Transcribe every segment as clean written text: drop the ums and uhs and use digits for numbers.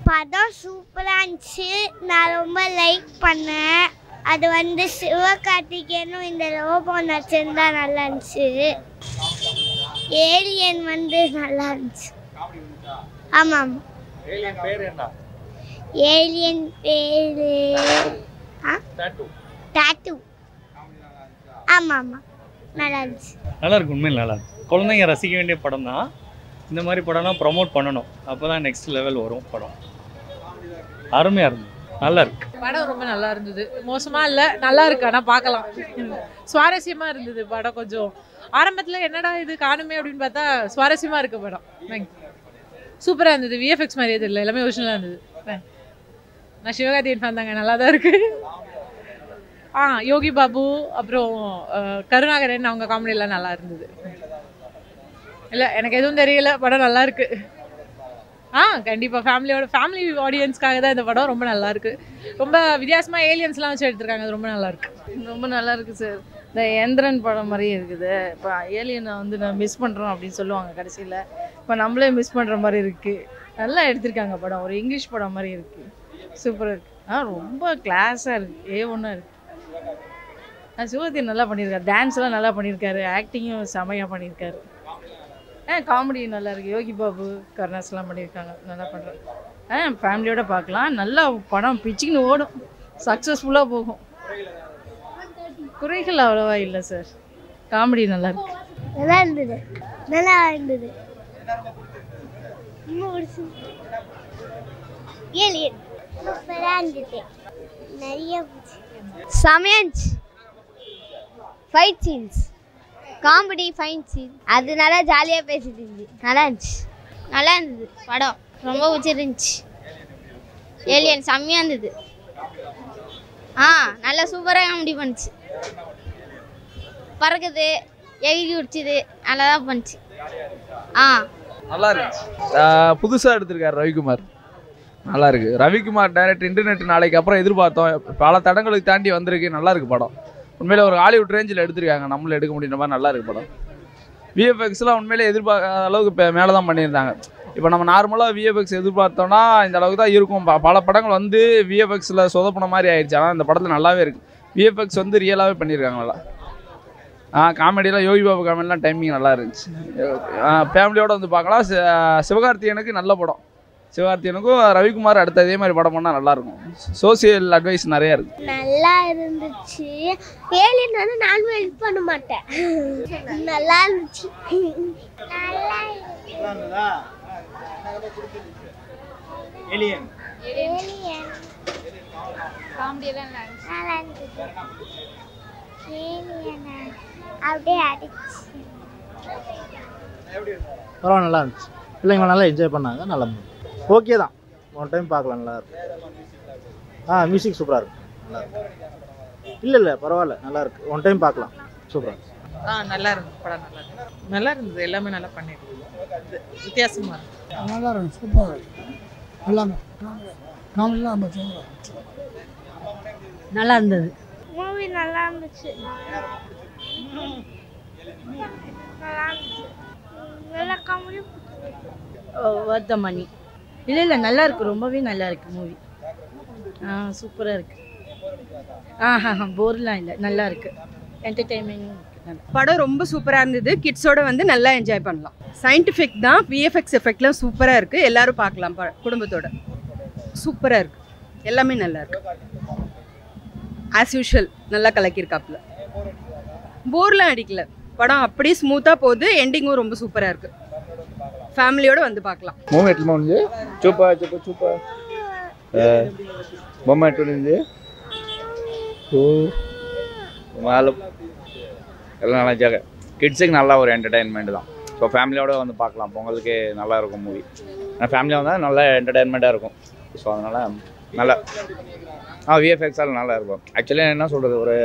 படம் சூப்பராக இருந்துச்சு. நான் ரொம்ப லைக் பண்ணேன். அது வந்து சிவகார்த்திகேயனும் இந்த ரோபோ நடிச்சிருந்தா நல்லா இருந்துச்சு. ஏலியன் வந்து நல்லா இருந்துச்சு. ஆமாம். ஏலியன் பேரு டாட்டூ. ஆமாம் ஆமாம், நல்லா இருந்துச்சு. நல்லா இருக்கு, உண்மையில் நல்லா இருக்கு. குழந்தைங்க ரசிக்க வேண்டிய படம் தான். இந்த மாதிரி படம்லாம் ப்ரமோட் பண்ணணும், அப்போ தான் நெக்ஸ்ட் லெவல் வரும் படம். அருமையாக இருந்தது, நல்லா இருக்கு. படம் ரொம்ப நல்லா இருந்தது, மோசமா இல்லை, நல்லா இருக்கு. ஆனால் பார்க்கலாம், சுவாரஸ்யமாக இருந்தது படம். கொஞ்சம் ஆரம்பத்தில் என்னடா இது காணுமே அப்படின்னு பார்த்தா சுவாரஸ்யமாக இருக்கு படம். சூப்பராக இருந்தது. விஎஃப்எக்ஸ் மாதிரியே தெரியல, எல்லாமே ஒரிஜினலாக இருந்தது. நான் சிவகார்த்திகேயன் ஃபேன் தாங்க, நல்லா தான் இருக்கு. யோகி பாபு அப்புறம் கருணாகரன் அவங்க காமெடியெல்லாம் நல்லா இருந்தது. இல்லை எனக்கு எதுவும் தெரியல, படம் நல்லா இருக்கு. கண்டிப்பாக ஃபேமிலி ஆடியன்ஸ்க்காக தான் இந்த படம். ரொம்ப நல்லா இருக்கு. ரொம்ப வித்தியாசமாக ஏலியன்ஸ்லாம் வச்சு எடுத்திருக்காங்க, அது ரொம்ப நல்லா இருக்கு. ரொம்ப நல்லா இருக்கு சார். இந்த எந்திரன் படம் மாதிரியே இருக்குது. இப்போ ஏலியனை வந்து நான் மிஸ் பண்ணுறோம் அப்படின்னு சொல்லுவாங்க கடைசியில். இப்போ நம்மளே மிஸ் பண்ணுற மாதிரி இருக்குது. நல்லா எடுத்திருக்காங்க படம். ஒரு இங்கிலீஷ் படம் மாதிரி இருக்குது. சூப்பராக இருக்குது. ரொம்ப கிளாஸாக இருக்குது. A1 இருக்குது. சிவகார்த்திகேயன் நல்லா பண்ணியிருக்காரு. டான்ஸ்லாம் நல்லா பண்ணியிருக்காரு. ஆக்டிங்கும் செமையாக பண்ணியிருக்காரு. காமெடி நல்லா இருக்குது. யோகி பாபு கருணாஸ்லாம் பண்ணியிருக்காங்க, நல்லா பண்ணுறாங்க. ஃபேமிலியோடு பார்க்கலாம். நல்லா படம் பிச்சுக்கின்னு ஓடும், சக்ஸஸ்ஃபுல்லாக போகும். குறைகள் அவ்வளோவா இல்லை சார். காமெடி நல்லா இருக்கு. நல்லா இருந்தது, நல்லா இருந்தது. ஏலியன் சூப்பராக இருந்தது, நிறைய சமையன்ஸ், fight scenes, comedy fight scene, அது நல்லா ஜாலியாக பேசிட்டு இருந்துச்சு. நல்லா இருந்துச்சு, நல்லா இருந்தது படம். ரொம்ப பிடிச்சிருந்துச்சு. ஏலியன் செம்மையாக இருந்தது. நல்லா சூப்பராக காமெடி பண்ணிச்சு. பறக்குது, எகிரி உடிச்சுது, நல்லா தான் பண்ணிச்சு. நல்லா இருந்துச்சு. புதுசாக எடுத்திருக்காரு ரவிக்குமார், நல்லா இருக்கு. ரவிக்குமார் டைரக்டர் இன்டர்நெட் நாளைக்கு அப்புறம் எதிர்பார்த்தோம். பல தடங்களுக்கு தாண்டி வந்திருக்கு, நல்லா இருக்கு படம். உண்மையில ஒரு ஹாலிவுட் ரேஞ்சில் எடுத்திருக்காங்க, நம்மளும் எடுக்க முடியுற மாதிரி நல்லா இருக்கு படம். விஎஃப்எக்ஸ்லாம் உண்மையிலே எதிர்பார்க்காத அளவுக்கு இப்போ மேலே தான் பண்ணியிருந்தாங்க. இப்போ நம்ம நார்மலாக விஎஃப்எக்ஸ் எதிர்பார்த்தோம்னா இந்த அளவுக்கு தான் இருக்கும். பல படங்கள் வந்து விஎஃப்எக்ஸில் சொதப்பின மாதிரி ஆயிடுச்சு. ஆனால் இந்த படத்தில் நல்லாவே இருக்குது. விஎஃப்எக்ஸ் வந்து ரியலாகவே பண்ணியிருக்காங்க நல்லா. காமெடியெலாம் யோகி பாபு காமெடிலாம் டைமிங் நல்லா இருந்துச்சு. ஃபேமிலியோடு வந்து பார்க்கலாம். சிவகார்த்திகேயனுக்கு நல்ல படம். சிவகார்த்திகேயனுக்கும் ரவிக்குமார் அடுத்த இதே மாதிரி படம் பண்ணால் நல்லாயிருக்கும். சோசியல் அட்வைஸ் நிறையா இருக்குது. நல்லா இருந்துச்சு. ஏலியன் வந்து நானும் ஹெல்ப் பண்ண மாட்டேன். நல்லா இருந்துச்சு. அப்படியே அடிச்சு பரவாயில்ல, நல்லா இருந்துச்சு. பிள்ளைங்க நல்லா என்ஜாய் பண்ணாங்க, நல்லா இருந்துச்சு. ஓகே தான், ஒன் டைம் பார்க்கலாம், நல்லா இருக்கும். மியூசிக் சூப்பராக இருக்கும், நல்லா இருக்கும். இல்லை பரவாயில்ல, நல்லா இருக்கு. ஒன் டைம் பார்க்கலாம், சூப்பராக இருக்கும். நல்லா இருந்தது படம். நல்லா இருந்தது. எல்லாமே நல்லா பண்ணிருக்கு, வித்தியாசமாக இருக்கு. நல்லா இருக்கும், சூப்பராக இருக்கு. எல்லாமே காமெடிலாம் நம்ம சொல்லுவோம். நல்லா இருந்தது. மூவி நல்லா இருந்துச்சு. நல்லா காமெடி, வர்த்த மணி. இல்லை நல்லா இருக்கு, ரொம்பவே நல்லா இருக்கு மூவி. சூப்பராக இருக்கு. போர்லாம் இல்லை, நல்லா இருக்கு. என்டர்டெயின்மெண்ட் படம் ரொம்ப சூப்பராக இருந்தது. கிட்ஸோட வந்து நல்லா என்ஜாய் பண்ணலாம். சயின்டிஃபிக் தான், விஎஃப்எக்ஸ் எஃபெக்ட்லாம் சூப்பராக இருக்குது. எல்லோரும் பார்க்கலாம் குடும்பத்தோட. சூப்பராக இருக்குது, எல்லாமே நல்லா இருக்கு. ஆஸ் யூஷுவல் நல்லா கலக்கியிருக்காப்புல. போர்லாம் அடிக்கல, படம் அப்படியே ஸ்மூத்தாக போகுது. எண்டிங்கும் ரொம்ப சூப்பராக இருக்குது. ஃபேமிலியோடு வந்து பார்க்கலாம். மூவி எட்டு முடிஞ்சு சூப்பர் பொம்மை எட்டு முடிஞ்சு எல்லாம் நல்லா ஜாக. கிட்ஸுக்கு நல்லா ஒரு என்டர்டெயின்மெண்ட் தான். ஸோ ஃபேமிலியோடு வந்து பார்க்கலாம். பொங்கலுக்கு நல்லா இருக்கும் மூவி. ஆனால் ஃபேமிலியாக வந்தால் நல்லா என்டர்டெயின்மெண்ட்டாக இருக்கும். ஸோ அதனால் நல்லா விஎஃப்எக்ஸால் நல்லா இருக்கும். ஆக்சுவலி என்ன சொல்கிறது, ஒரு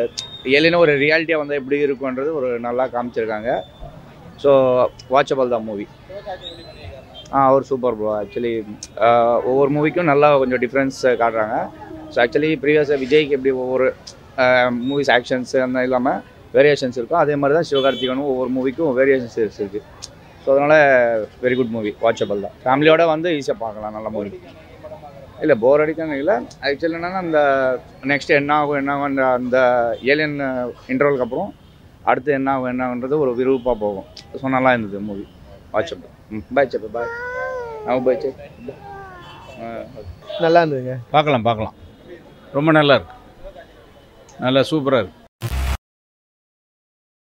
ஏலியனா ஒரு ரியாலிட்டியாக வந்து எப்படி இருக்குன்றது ஒரு நல்லா காமிச்சிருக்காங்க. ஸோ வாட்சபிள் தான் மூவி. ஒரு சூப்பர் ப்ரோ. ஆக்சுவலி ஒவ்வொரு மூவிக்கும் நல்லா கொஞ்சம் டிஃப்ரென்ஸ் காட்டுறாங்க. ஸோ ஆக்சுவலி ப்ரீவியஸாக விஜய்க்கு எப்படி ஒவ்வொரு மூவிஸ் ஆக்ஷன்ஸு அந்த இல்லாமல் வேரியேஷன்ஸ் இருக்கும், அதே மாதிரி தான் சிவகார்த்திகேயனும் ஒவ்வொரு மூவிக்கும் வேரியேஷன்ஸ் இருக்குது. ஸோ அதனால் வெரி குட் மூவி, வாட்சபிள் தான். ஃபேமிலியோடு வந்து ஈஸியாக பார்க்கலாம், நல்ல மூவி. இல்லை போர் அடிக்காங்க இல்லை. ஆக்சுவலி என்னன்னா அந்த நெக்ஸ்ட் என்ன ஆகும் அந்த ஏலியன் இன்டர்வலுக்கு அப்புறம் அடுத்து என்ன ஆகுன்றது ஒரு விறுவிறுப்பாக போகும். ஸோ நல்லா இருந்தது மூவி. வாட்ச் பாய் செப்ப பாய். பாய் செப் நல்லா இருந்ததுங்க. பார்க்கலாம் ரொம்ப நல்லா இருக்கு. நல்லா சூப்பராக இருக்கு.